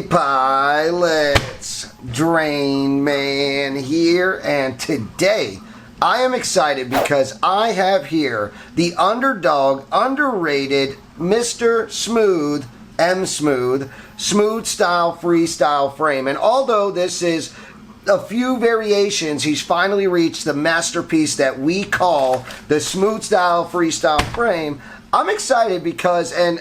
pilots, DrainMan here, and today I am excited because I have here the underdog, underrated Mr. Smooth, MSmooth, SmoothStyle FreeStyle frame. And although this is a few variations, he's finally reached the masterpiece that we call the SmoothStyle FreeStyle frame. I'm excited because, and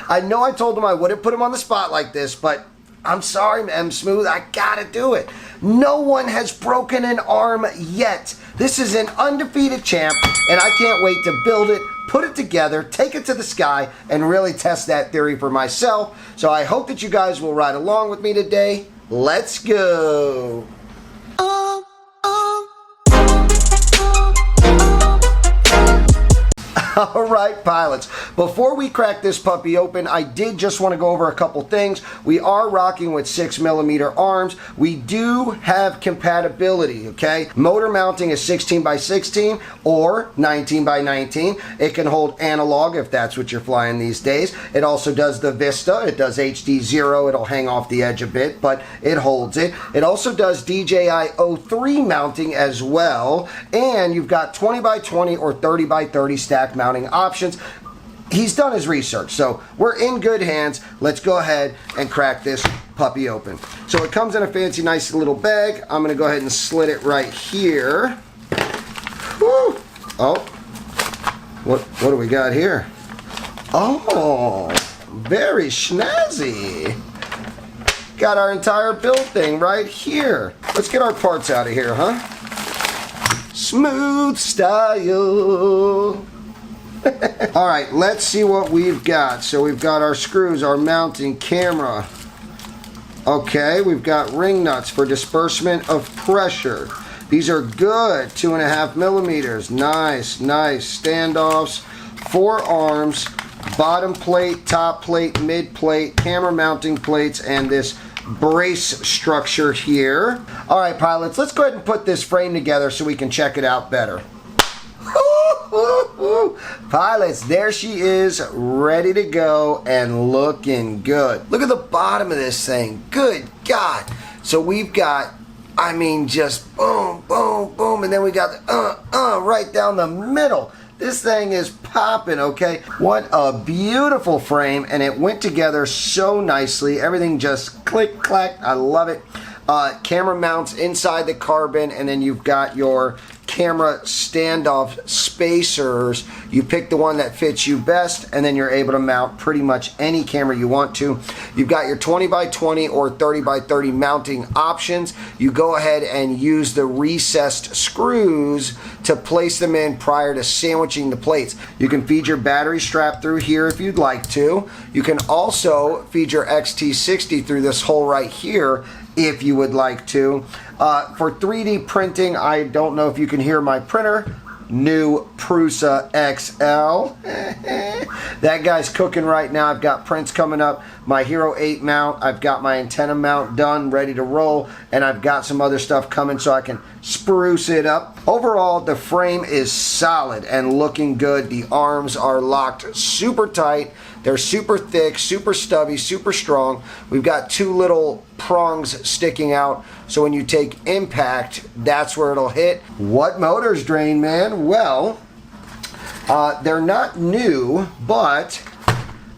I know I told him I wouldn't put him on the spot like this, but I'm sorry, MSmooth, I gotta do it. No one has broken an arm yet. This is an undefeated champ, and I can't wait to build it, put it together, take it to the sky, and really test that theory for myself. So I hope that you guys will ride along with me today. Let's go. Alright, pilots, before we crack this puppy open, I did just want to go over a couple things. We are rocking with 6mm arms. We do have compatibility, okay? Motor mounting is 16x16 or 19x19. It can hold analog if that's what you're flying these days. It also does the Vista. It does HD0. It'll hang off the edge a bit, but it holds it. It also does DJI O3 mounting as well, and you've got 20x20 or 30x30 stack mounting options. He's done his research, so we're in good hands. Let's go ahead and crack this puppy open. So it comes in a fancy nice little bag. I'm gonna go ahead and slit it right here. Woo. Oh, what do we got here? Oh, very snazzy. Got our entire build thing right here. Let's get our parts out of here, huh? Smooth style. All right, let's see what we've got. So we've got our screws, our mounting camera. Okay, we've got ring nuts for disbursement of pressure. These are good, 2.5mm. Nice, nice. Standoffs, 4 arms, bottom plate, top plate, mid plate, camera mounting plates, and this brace structure here. All right, pilots, let's go ahead and put this frame together so we can check it out better. Pilots, there she is, ready to go and looking good. Look at the bottom of this thing. Good God. So we've got, I mean, just boom, boom, boom, and then we got the right down the middle. This thing is popping, okay? What a beautiful frame, and it went together so nicely. Everything just click, clack. I love it. Camera mounts inside the carbon, and then you've got your camera standoff spacers. You pick the one that fits you best, and then you're able to mount pretty much any camera you want to. You've got your 20x20 or 30x30 mounting options. You go ahead and use the recessed screws to place them in prior to sandwiching the plates. You can feed your battery strap through here if you'd like to. You can also feed your XT60 through this hole right here if you would like to. For 3D printing, I don't know if you can hear my printer. New Prusa XL. That guy's cooking right now. I've got prints coming up. My Hero 8 mount. I've got my antenna mount done, ready to roll. And I've got some other stuff coming so I can spruce it up. Overall, the frame is solid and looking good. The arms are locked super tight. They're super thick, super stubby, super strong. We've got 2 little prongs sticking out, so when you take impact, that's where it'll hit. What motors, DrainMan? Well, they're not new, but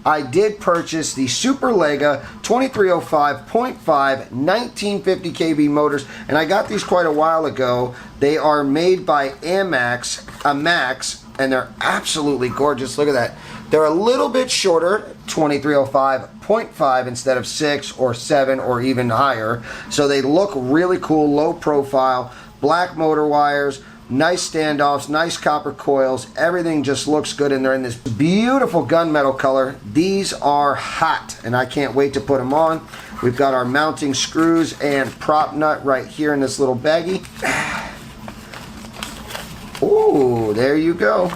I did purchase the Superlega 2305.5 1950 kV motors, and I got these quite a while ago. They are made by Max, and they're absolutely gorgeous. Look at that. They're a little bit shorter, 2305.5 instead of 6 or 7 or even higher. So they look really cool, low profile, black motor wires, nice standoffs, nice copper coils. Everything just looks good, and they're in this beautiful gunmetal color. These are hot, and I can't wait to put them on. We've got our mounting screws and prop nut right here in this little baggie. Ooh, there you go.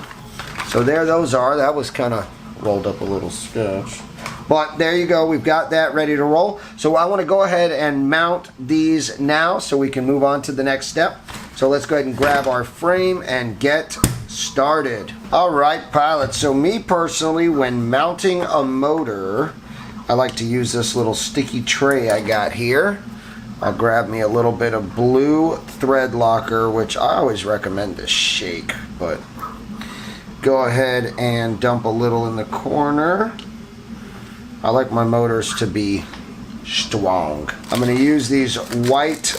So there those are. That was kind of rolled up a little sketch. But there you go. We've got that ready to roll. So I want to go ahead and mount these now so we can move on to the next step. So let's go ahead and grab our frame and get started. All right, pilots. So me personally, when mounting a motor, I like to use this little sticky tray I got here. I'll grab me a little bit of blue thread locker, which I always recommend to shake, but go ahead and dump a little in the corner. I like my motors to be strong. I'm going to use these white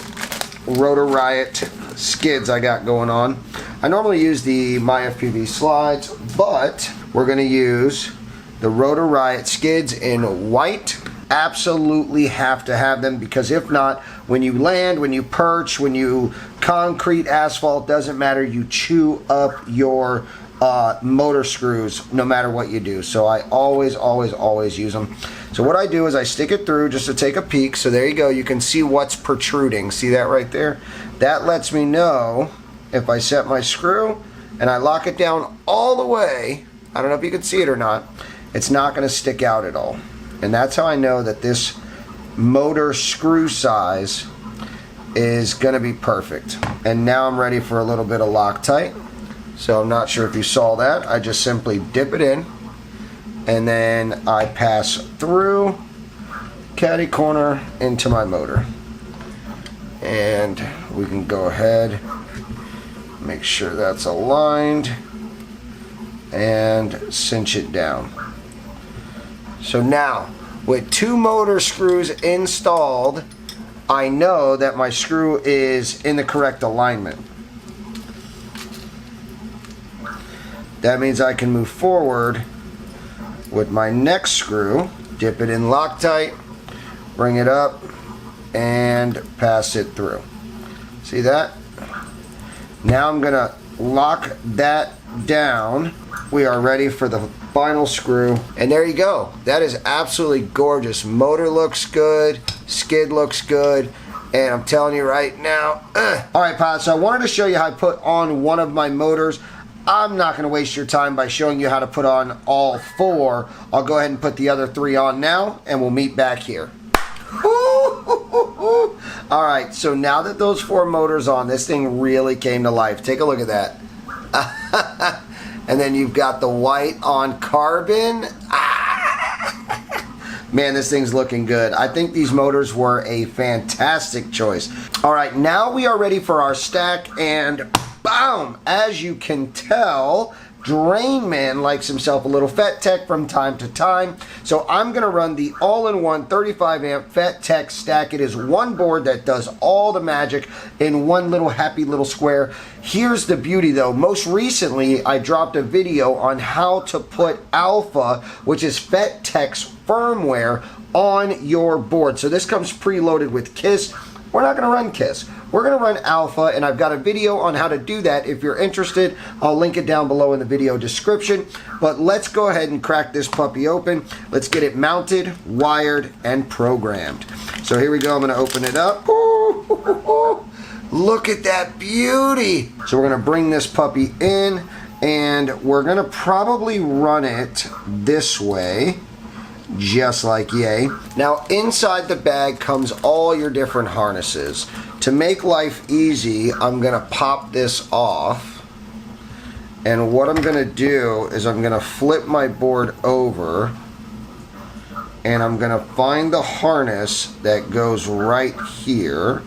Rotor Riot skids I got going on. I normally use the MyFPV Slidez, but we're going to use the Rotor Riot skids in white. Absolutely have to have them, because if not, when you land, when you perch, when you concrete, asphalt, doesn't matter, you chew up your motor screws no matter what you do. So I always use them. So what I do is I stick it through just to take a peek. So there you go, you can see what's protruding. See that right there? That lets me know if I set my screw and I lock it down all the way, I don't know if you can see it or not, it's not going to stick out at all. And that's how I know that this motor screw size is going to be perfect. And now I'm ready for a little bit of Loctite. So I'm not sure if you saw that. I just simply dip it in and then I pass through caddy corner into my motor. And we can go ahead, make sure that's aligned, and cinch it down. So now, with 2 motor screws installed, I know that my screw is in the correct alignment. That means I can move forward with my next screw, dip it in Loctite, bring it up, and pass it through. See that? Now I'm going to lock that down. We are ready for the final screw, and there you go. That is absolutely gorgeous. Motor looks good, skid looks good, and I'm telling you right now, Alright, Pod, so I wanted to show you how I put on one of my motors. I'm not going to waste your time by showing you how to put on all 4. I'll go ahead and put the other 3 on now, and we'll meet back here. Alright, so now that those 4 motors on, this thing really came to life. Take a look at that. And then you've got the white on carbon. Man, this thing's looking good. I think these motors were a fantastic choice. Alright, now we are ready for our stack, and boom! As you can tell, DrainMan likes himself a little Fettec from time to time. So I'm going to run the all-in-one 35 amp Fettec stack. It is one board that does all the magic in one little happy little square. Here's the beauty though. Most recently, I dropped a video on how to put Alpha, which is Fettec's firmware, on your board. So this comes preloaded with KISS. We're not going to run KISS. We're going to run Alpha, and I've got a video on how to do that. If you're interested, I'll link it down below in the video description. But let's go ahead and crack this puppy open. Let's get it mounted, wired, and programmed. So here we go. I'm going to open it up. Ooh, look at that beauty. So we're going to bring this puppy in, and we're going to probably run it this way. Just like yay. Now inside the bag comes all your different harnesses. To make life easy, I'm gonna pop this off, and what I'm gonna do is I'm gonna flip my board over, and I'm gonna find the harness that goes right here,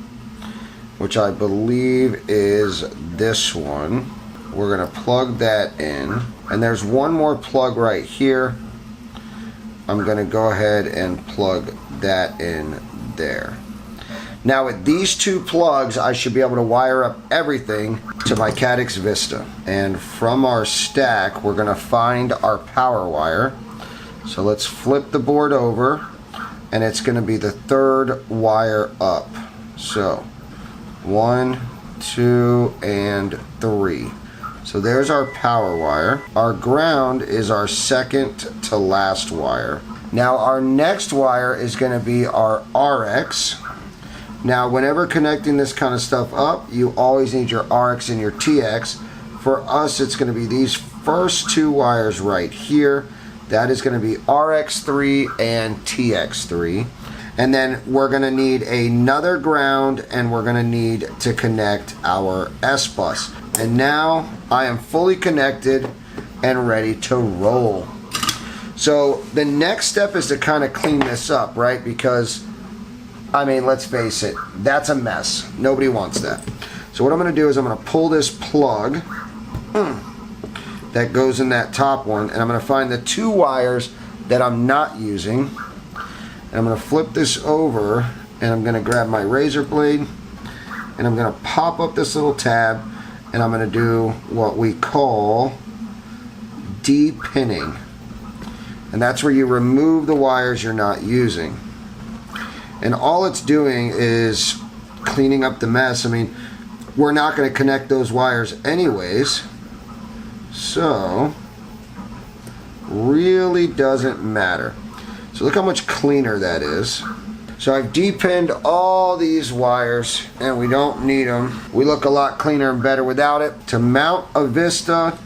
which I believe is this one. We're gonna plug that in, and there's one more plug right here. I'm going to go ahead and plug that in there. Now with these 2 plugs, I should be able to wire up everything to my Caddx Vista. And from our stack, we're going to find our power wire. So let's flip the board over, and it's going to be the 3rd wire up. So 1, 2, and 3. So there's our power wire. Our ground is our 2nd to last wire. Now our next wire is going to be our RX. Now whenever connecting this kind of stuff up, you always need your RX and your TX. For us, it's going to be these first 2 wires right here. That is going to be RX3 and TX3. And then we're going to need another ground, and we're going to need to connect our S-Bus. And now I am fully connected and ready to roll. So the next step is to kind of clean this up, right? Because, I mean, let's face it, that's a mess. Nobody wants that. So what I'm going to do is I'm going to pull this plug that goes in that top one, and I'm going to find the 2 wires that I'm not using, and I'm going to flip this over, and I'm going to grab my razor blade, and I'm going to pop up this little tab, and I'm going to do what we call de-pinning, and that's where you remove the wires you're not using. And all it's doing is cleaning up the mess. I mean, we're not going to connect those wires anyways, so really doesn't matter. So look how much cleaner that is. So I've de-pinned all these wires, and we don't need them. We look a lot cleaner and better without it. To mount a Vista,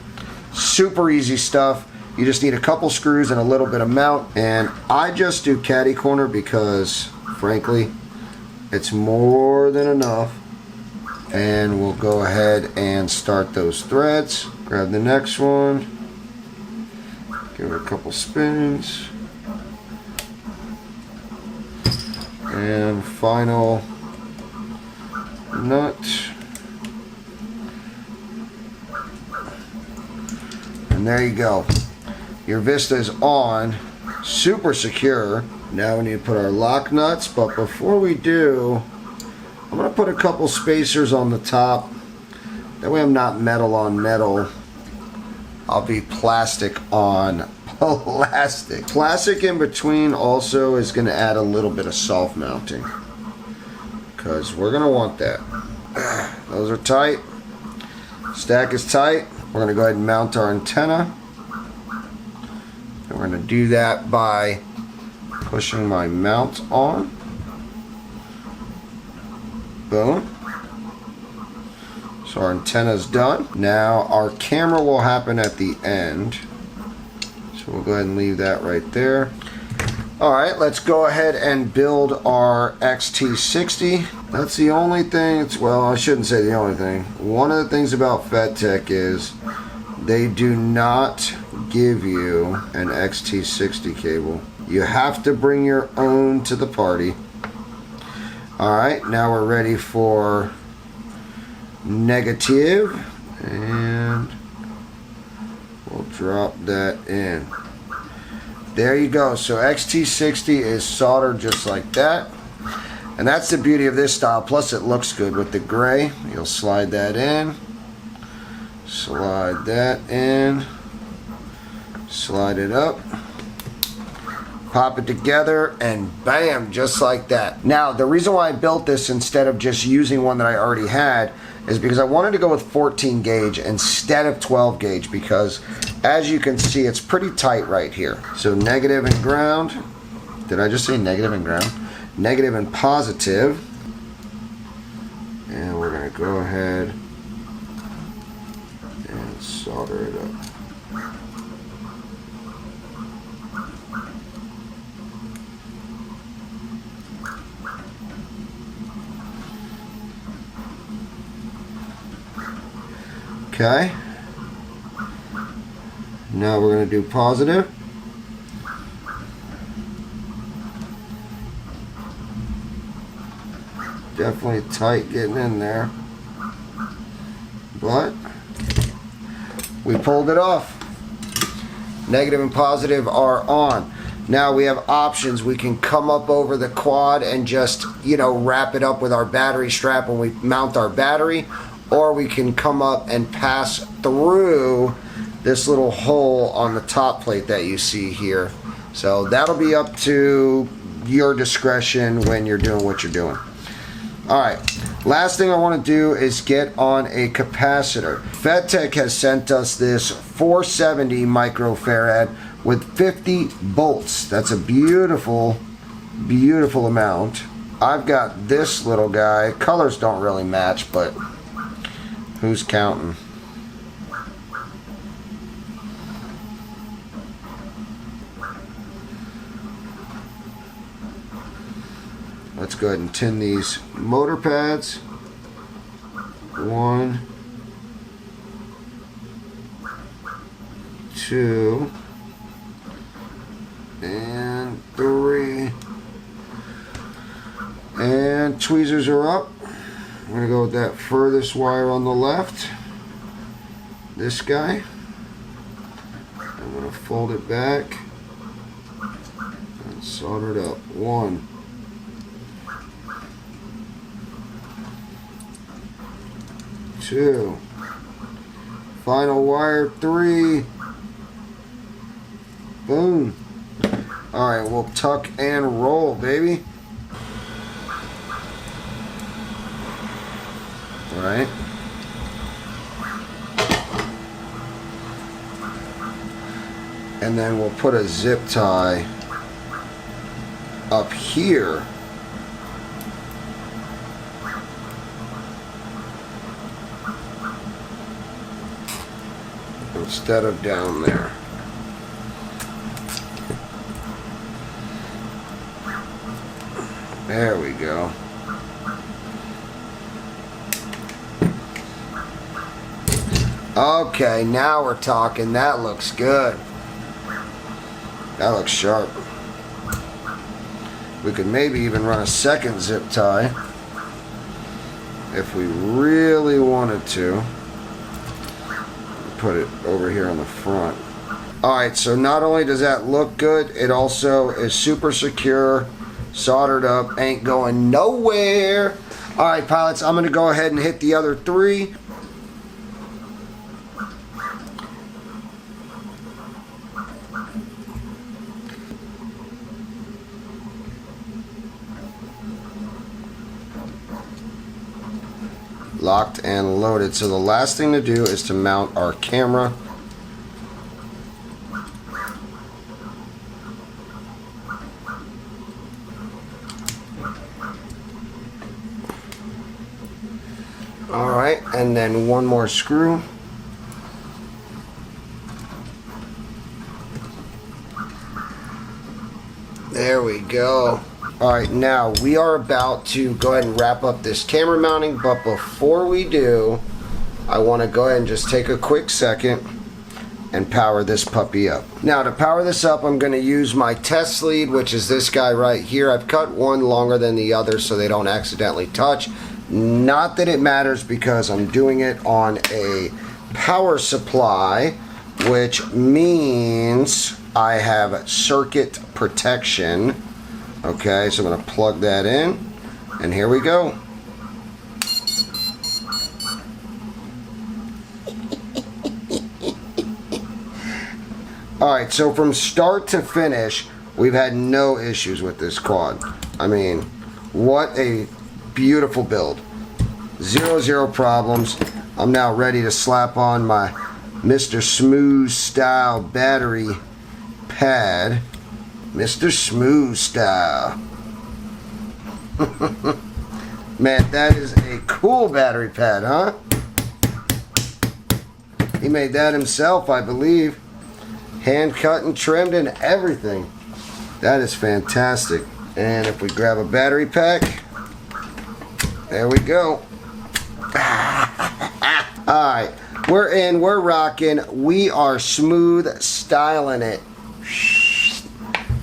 super easy stuff. You just need a couple screws and a little bit of mount, and I just do catty corner because frankly it's more than enough. And we'll go ahead and start those threads. Grab the next one, give it a couple spins, and final nut, and there you go. Your Vista is on, super secure. Now we need to put our lock nuts, but before we do, I'm going to put a couple spacers on the top. That way I'm not metal on metal. I'll be plastic on plastic. Plastic in between also is going to add a little bit of soft mounting, because we're going to want that. Those are tight. Stack is tight. We're going to go ahead and mount our antenna. And we're going to do that by pushing my mount on. Boom. So our antenna is done. Now our camera will happen at the end. So we'll go ahead and leave that right there. Alright, let's go ahead and build our XT60. That's the only thing, well, I shouldn't say the only thing. One of the things about Fettec is they do not give you an XT60 cable. You have to bring your own to the party. Alright, now we're ready for negative, and we'll drop that in. There you go. So XT60 is soldered just like that, and that's the beauty of this style. Plus it looks good with the gray. You'll slide that in, slide that in, slide it up, pop it together, and bam, just like that. Now the reason why I built this instead of just using one that I already had is because I wanted to go with 14 gauge instead of 12 gauge, because as you can see it's pretty tight right here. So negative and ground. Did I just say negative and ground? Negative and positive. And we're going to go ahead and solder it up. Okay, now we're going to do positive. Definitely tight getting in there, but we pulled it off. Negative and positive are on. Now we have options. We can come up over the quad and just, you know, wrap it up with our battery strap when we mount our battery, or we can come up and pass through this little hole on the top plate that you see here. So that'll be up to your discretion when you're doing what you're doing. Alright, last thing I want to do is get on a capacitor. Fettec has sent us this 470 microfarad with 50 volts. That's a beautiful, beautiful amount. I've got this little guy. Colors don't really match, but who's counting? Let's go ahead and tin these motor pads. 1, 2, and 3. And tweezers are up. I'm going to go with that furthest wire on the left. This guy. I'm going to fold it back and solder it up. 1, 2. Final wire 3. Boom. Alright, we'll tuck and roll, baby. Alright. And then we'll put a zip tie up here. Instead of down there. There we go. Okay, now we're talking. That looks good. That looks sharp. We could maybe even run a second zip tie if we really wanted to. Put it over here on the front. Alright, so not only does that look good, it also is super secure, soldered up, ain't going nowhere. Alright, pilots, I'm going to go ahead and hit the other 3. Locked and loaded. So the last thing to do is to mount our camera. Alright, and then one more screw. There we go. Alright, now we are about to go ahead and wrap up this camera mounting, but before we do, I want to go ahead and just take a quick second and power this puppy up. Now to power this up, I'm going to use my test lead, which is this guy right here. I've cut one longer than the other so they don't accidentally touch. Not that it matters because I'm doing it on a power supply, which means I have circuit protection. Okay, so I'm going to plug that in, and here we go. Alright, so from start to finish, we've had no issues with this quad. I mean, what a beautiful build. Zero problems. I'm now ready to slap on my Mr. SmoothStyle battery pad. Mr. SmoothStyle. Man, that is a cool battery pad, huh? He made that himself, I believe. Hand cut and trimmed and everything. That is fantastic. And if we grab a battery pack, there we go. Alright, we're in, we're rocking. We are smooth styling it.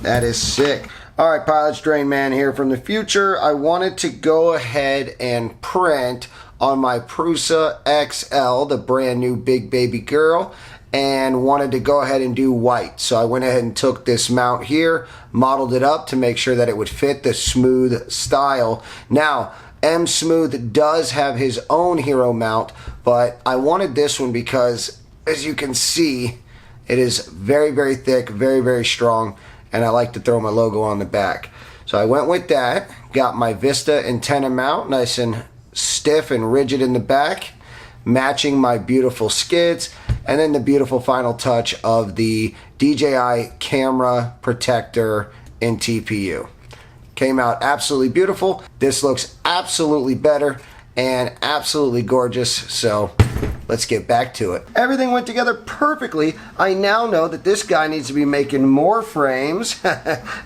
That is sick. Alright, pilots, DrainMan here from the future. I wanted to go ahead and print on my Prusa XL, the brand new big baby girl, and wanted to go ahead and do white. So I went ahead and took this mount here, modeled it up to make sure that it would fit the smooth style. Now, MSmooth does have his own hero mount, but I wanted this one because, as you can see, it is very thick, very strong, and I like to throw my logo on the back. So I went with that, got my Vista antenna mount nice and stiff and rigid in the back, matching my beautiful skids, and then the beautiful final touch of the DJI camera protector in TPU. Came out absolutely beautiful. This looks absolutely better and absolutely gorgeous, so let's get back to it. Everything went together perfectly. I now know that this guy needs to be making more frames,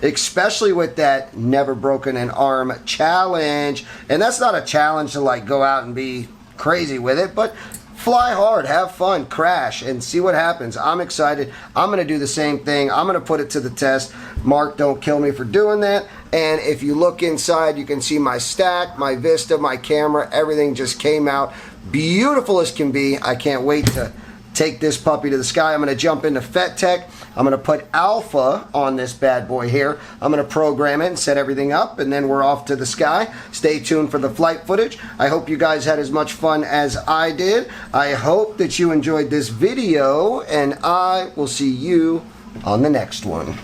especially with that never broken an arm challenge. And that's not a challenge to like go out and be crazy with it, but fly hard, have fun, crash, and see what happens. I'm excited. I'm going to do the same thing. I'm going to put it to the test. Mark, don't kill me for doing that. And if you look inside, you can see my stack, my Vista, my camera, everything just came out beautiful as can be. I can't wait to take this puppy to the sky. I'm going to jump into Fettec. I'm going to put alpha on this bad boy here. I'm going to program it and set everything up, and then we're off to the sky. Stay tuned for the flight footage. I hope you guys had as much fun as I did. I hope that you enjoyed this video, and I will see you on the next one.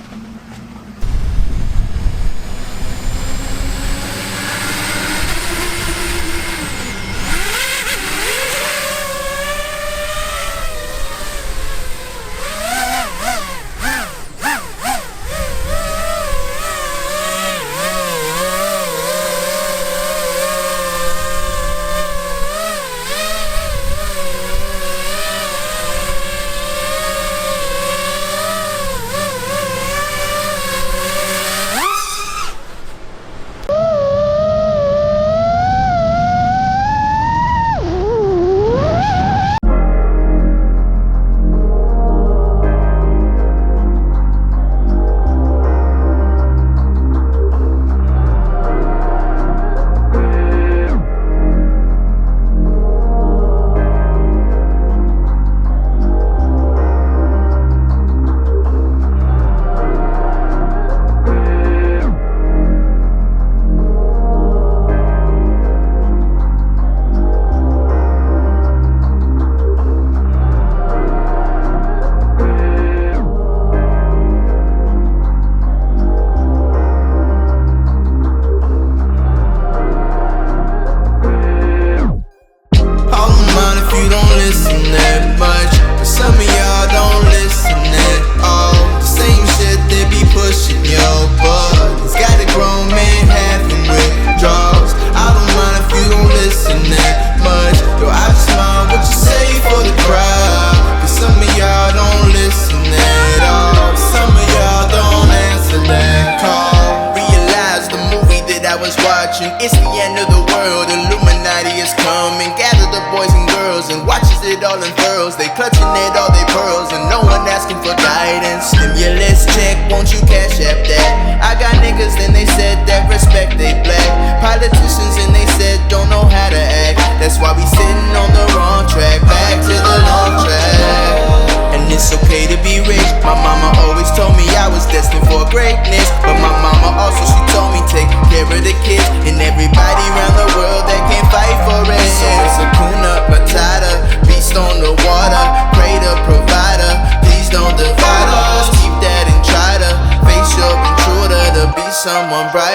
It's the end of the world, Illuminati is coming. Gather the boys and girls and watch as it all unfurls. They clutching at all their pearls and no one asking for guidance. Stimulus check, won't you cash app that? I got niggas and they said that respect they black. Politicians and they said don't know how to act. That's why we sitting on the wrong track, back to the long track. And it's okay to be rich. My mama always told me I was destined for greatness, but my mama also, she told me take care of the kids and everybody around the world that can't fight for it. So it's Hakuna Matata, beast on the water, pray to provider, please don't divide us. Keep that and try to face your intruder to be someone bright.